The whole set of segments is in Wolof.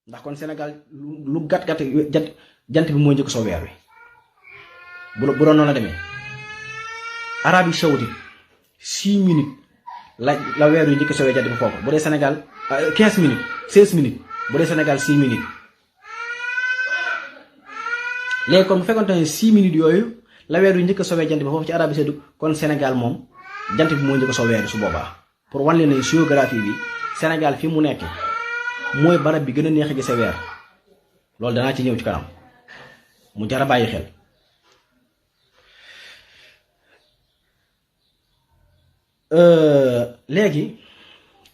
ndax kon Sénégal lu gàtt jant bi moo njëkk soo weer wi bu doon noonu la demee. Arabie Saoudite 6 minutes la weer wi njëkk soowee jant bi foofu bu dee Sénégal 15 minutes 16 minutes bu dee Sénégal 6 minutes. léegi kon bu fekkonte ne 6 minutes yooyu la weer wi njëkk a soowee jant bi foofu ci Arabie Saoudite kon Sénégal moom jant bi moo njëkk a soo weer su boobaa pour wan leen ne géographie bi Sénégal fi mu nekk mooy barab bi gën a neex a gisee weer loolu danaa ci ñëw ci kanam mu jar a bàyyi xel. léegi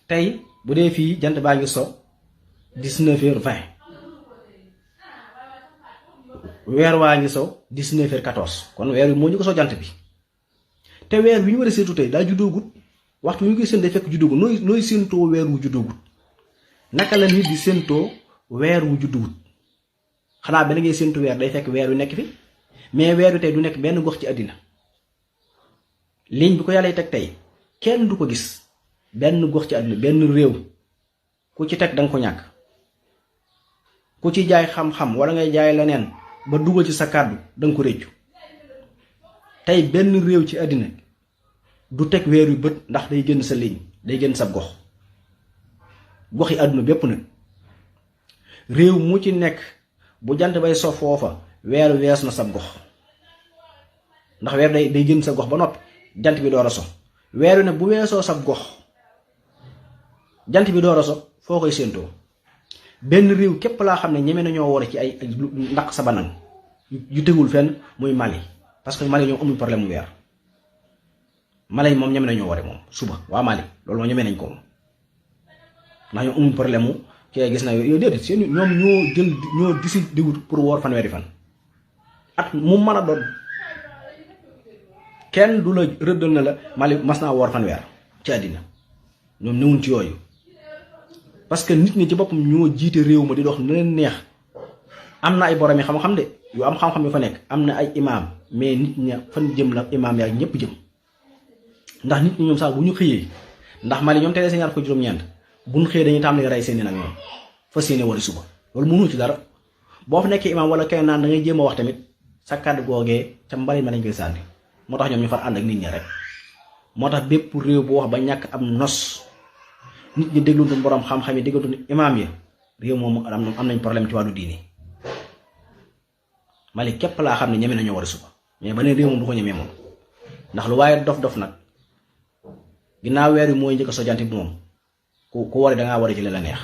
tey bu dee fii jant baa ngi so 19h20 weer waa ngi so 19h14 kon weer wi moo ñu ko so jant bi te weer wi ñu war a séentu tey daa juddoogut waxtu wi ñu koy séen day fekk juddoogut nooy séentoo weer wu juddoogut naka la nit di séentoo weer wu juddoogut xanaa ba ngay séentu weer day fekk weer wi nekk fi mais weer wi tey du nekk benn gox ci àddina ligne bi ko yàlla teg tey kenn du ko gis benn gox ci àdduna benn réew ku ci teg danga ko ñàkk ku ci jaay xam-xam wala ngay jaay leneen ba dugal ci sa kàddu danga ko réccu tey benn réew ci àddina du teg weer wi bët ndax day génn sa ligne day génn sa gox yi àdduna bépp nag réew mu ci nekk bu jant bay so foofa weer wees na sa gox ndax weer day génn sa gox ba noppi jant bi door a so weer wi nag bu weesoo sa gox jant bi door a so foo koy séentoo benn réew képp laa xam ne ñeme nañoo wore ci ay ndax sa banang yu tegul fenn muy Mali parce que Mali ñoom amuñ problème mu weer Mali moom ñeme nañoo wore moom suba waa Mali loolu moom ñeme nañ ko moom ndax ñoom amuñ problème mu kii gis na yow déedéet seen ñoom ñoo décidé pour woor fanweeri fan at mu mën a doon kenn du la rëddal na la Mali mas naa woor fanweer ci àddina ñoom newuñ ci yooyu parce que nit ñi ci boppam ñoo jiite réew ma di dox na leen neex am na ay borom yi xam-xam de yu am xam-xam yu fa nekk am na ay imaam mais nit ña fan jëm la imaam yaa ñëpp jëm ndax nit ñi ñoom sax bu ñu xëyee ndax Mali ñoom tey seen ñaar ko juróom-ñeent bu ñu xëyee dañuy tàmbali rey seeni nag ñoom fa seeni wari suba loolu mënu ci dara boo fa nekkee imaam wala kenn naan da ngay jéem a wax tamit sa kàddu googee ca mbari ma lañ koy sànni moo tax ñoom ñu far ànd ak nit ñi rek moo tax bépp réew bu wax ba ñàkk am nos nit ñi déglu borom xam-xam yi déglu imaam ya réew moom am nañ problème ci wàllu diini Mali képp laa xam ne ñeme nañoo war a suba mais ba ne réew moom du ko ñemee moom ndax lu waaye dof-dof nag ginnaaw weer wi mooy njëkk a so jant bi moom ku wari dangaa war a ci la neex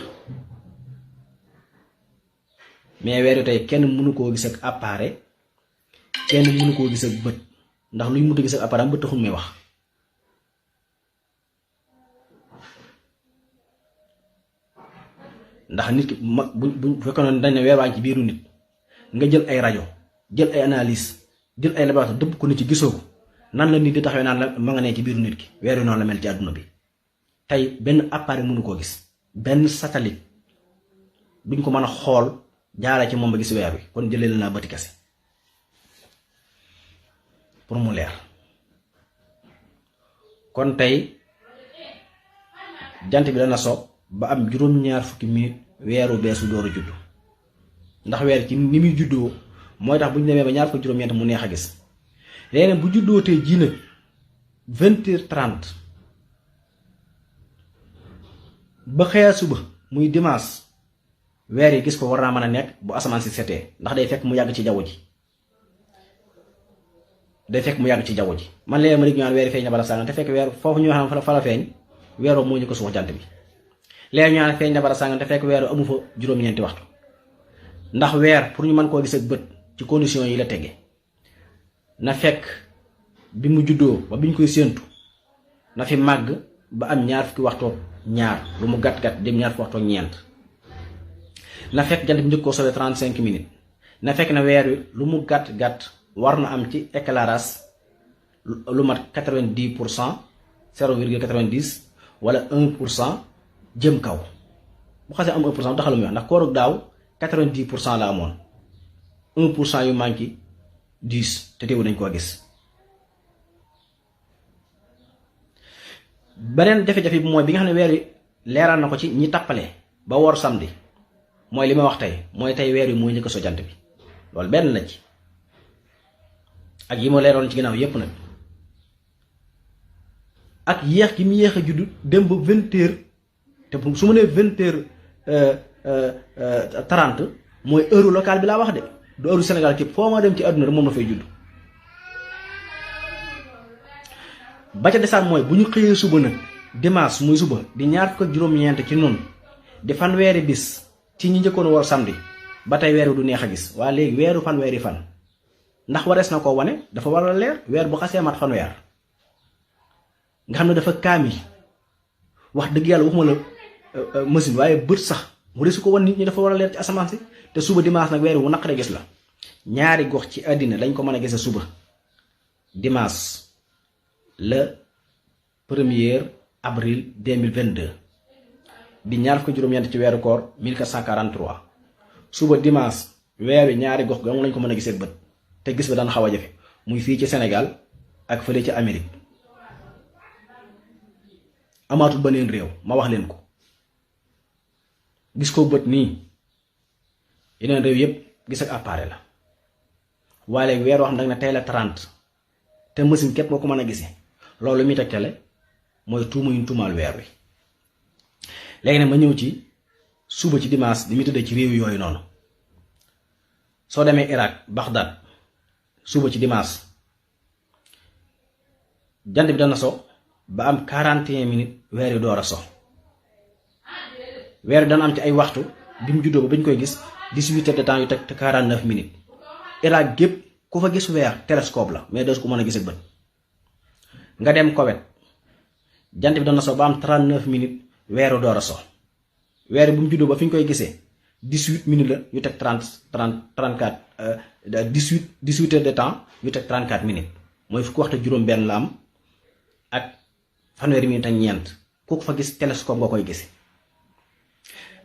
mais weer wi tey kenn mënu koo gis ak appareil kenn mënu koo gis ak bët ndax luy mënut a gis ak appareil bët taxul may wax ndax nit ki bu fekkoon dañ ne weer waa ci biiru nit nga jël ay rajo jël ay analyse jël ay laboratoire dëpp ko ni ci gisoo ko nan la nit di taxawee naan la ma nga ne ci biiru nit ki weer wi noonu la mel ci àdduna bi tey benn appareil mënu koo gis benn satellite duñ ko mën a xool jaaree ci moom ba gis weer wi kon jëlee la naa bëti kese pour mu leer kon tey jant bi dana so ba am juróom-ñaar fukki minute weeru beesu door a juddu ndax weer ci ni muy juddoo mooy tax bu ñu demee ba ñaar fukki juróom-ñeent mu neex a gis léegi bu juddoo tey jii nag 20h30 ba xëya suba muy dimanche weer yi gis ko war naa mën a nekk bu asamaan si setee ndax day fekk mu yàgg ci jaww ji man léegi ma dégg ñu naan weer yi feeñ na bara sàngam te fekk weer foofu ñu wax fa la feeñ weeroo moo ñu ko suux jant bi léegi ñu naan feeñ na bara sàngam te fekk weeroo amu fa juróom-ñeenti waxtu ndax weer pour ñu mën koo gis ak bët ci condition yi la tege na fekk bi mu juddoo ba bi ñu koy séentu na fi màgg ba am ñaar fukki waxtu ñaar lu mu gàtt-gàtt dem ñaar fukki waxtu ñeent na fekk jant bi njëkk koo sowee 35 minutes na fekk na weer wi lu mu gàtt-gàtt war na am ci éclairage lu mat 90% 0,90 wala 1% jëm kaw bu xasee am 1% taxalu muy wax ndax koorug daaw 90% la amoon 1% yu manqué 10 te teewu nañ koo gis. beneen jafe-jafe bi mooy bi nga xam ne weer wi leeral na ko ci ñi tappale ba woor samedi mooy li ma wax tey mooy tey weer wi moo njëkk so jant bi loolu benn la ci ak yi ma leeroon ci ginnaaw yépp nag ak yéex gi mu yéex a juddu dem ba 20h te su ma nee 20h30 mooy heure locale bi laa wax de du heure Sénégal képp foo ma dem ci àdduna rek moom la fay judd. ba ca desaan mooy bu ñu xëyee suba nag dimanche muy suba di ñaar fukk ak juróom-ñeent ci noonu di fanweeri bis ci ñi njëkkoon war samedi ba tey weer wi du neex a gis waa léegi weeru fanweeri fan ndax warees na ko wane dafa war a leer weer bu xasee mat fanweer nga xam ne dafa kaamil wax dëgg yàlla waxuma la machine waaye bët sax mu desu ko wan nit ñi dafa war a leer ci asamaan si te suba dimanche nag weer wu naqaree gis la ñaari gox ci àddina dañ ko mën a gise suba dimanche le 1er avril 2022 di ñaar fukki juróom-ñeent ci weeru koor 1443 suba dimanche weer wi ñaari gox ga lañ ko mën a gisee bët te gis ba daan xaw a jafe muy fii ci Sénégal ak fële ci Amérique amaatul beneen réew ma wax leen ko gis ko bët nii yeneen réew yépp gis ak appareil la waaye léegi weer wax nag ne tey la 30 te machine képp moo ko mën a gisee loolu mi tegtale mooy tuuma yuñ tuumaal weer wi léegi nag ma ñëw ci suba ci dimanche di muy tëddee ci réew yooyu noonu soo demee Irak Bagdad suba ci dimanche jant bi dana so ba am 41 minutes weer wi door a so weer wi dana am ci ay waxtu bi mu juddoo ba bañ koy gis 18 heures de temps yu teg 49 minutes Irak gépp ku fa gis weer télescope la mais doo ko mën a gis ak bët nga dem Koweït jant bi dana so ba am 39 minutes weeru door a so weer bu mu juddoo ba fi ñu koy gisee 18 minutes la yu teg 34 18 heures de temps yu teg 34 minutes mooy fukki waxtu juróom-benn la am ak fanweeri minutes ak ñeent ku ko fa gis télescope nga koy gise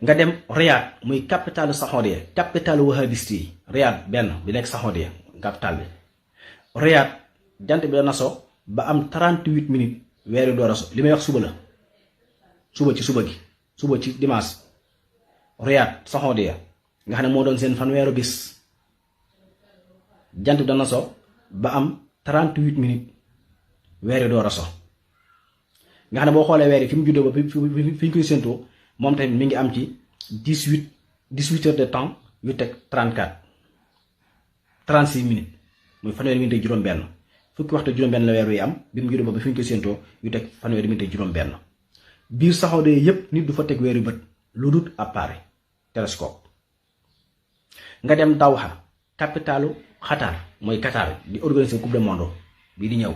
nga dem Riyad muy capitalu Saoudia capitalu wahhabiste yi Riyad benn bi nekk Saoudia capital bi Riyad jant bi dana so ba am 38 minutes weeru door a so li may wax suba la suba ci dimanche Riyad Saoudia nga xam ne moo doon seen fanweeru bis jant bi dana so ba am 38 minutes weeru door a so nga xam ne boo xoolee weer yi fi mu juddoo ba fi ñu koy séentoo moom tamit mi ngi am ci 18 heures de temps yu teg 36 minutes muy fanweeri minutes ak juróom-benn fukki waxtu juróom-benn la weer wi am bi mu juddoo ba fi ñu koy séentoo yu teg fanweeri minutes ak juróom-benn biir Saxoode yépp nit du fa teg weer yu bët lu dut appareil télescope. nga dem Doha capitalu Qatar mooy Qatar di organiser coupe du monde bii di ñëw